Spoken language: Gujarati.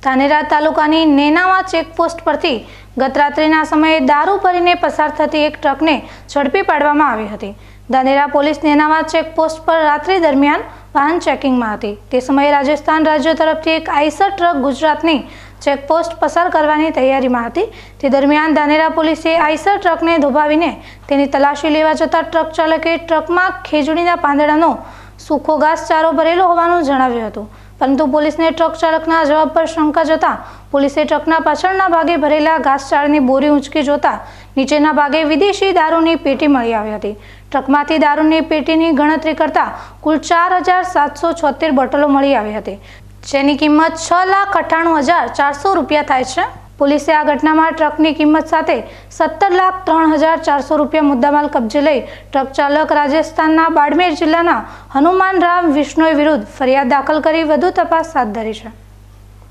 ધાનેરા તાલુકાની નેનાવા ચેકપોસ્ટ પરથી ગત રાત્રિના સમયે દારૂ ભરીને પસાર થતી એક ટ્રકને ઝડપી પાડવામાં આવી હતી। ધાનેરા પોલીસ નેનાવા ચેકપોસ્ટ પર રાત્રિ દરમિયાન વાહન ચેકિંગમાં હતી। તે સમયે રાજસ્થાન રાજ્ય તરફથી એક આઈસર ટ્રક ગુજરાતની ચેકપોસ્ટ પસાર કરવાની તૈયારીમાં હતી। તે દરમિયાન ધાનેરા પોલીસે આઈસર ટ્રકને દોભાવીને તેની તલાશી લેવા જતાં ટ્રક ચાલકે ટ્રકમાં ખેજડીના પાંદડાનો સૂકો ઘાસચારો ભરેલો હોવાનું જણાવ્યું હતું, પરંતુ પોલીસને ટ્રક ચાલકના જવાબ પર શંકા જતાં પોલીસે ટ્રકના પાછળના ભાગે ભરેલા ઘાસચારાની બોરી ઊંચકી જોતા નીચેના ભાગે વિદેશી દારૂની પેટી મળી આવી હતી। ટ્રકમાંથી દારૂની પેટીની ગણતરી કરતા કુલ 4,776 બોટલો મળી આવી હતી, જેની કિંમત 6,98,400 રૂપિયા થાય છે। પોલીસે આ ઘટનામાં ટ્રકની કિંમત સાથે 17,03,400 રૂપિયા મુદ્દામાલ કબજે લઈ ટ્રક ચાલક રાજસ્થાનના બાડમેર જિલ્લાના હનુમાન રામ વિશ્નોઈ વિરુદ્ધ ફરિયાદ દાખલ કરી વધુ તપાસ હાથ ધરી છે।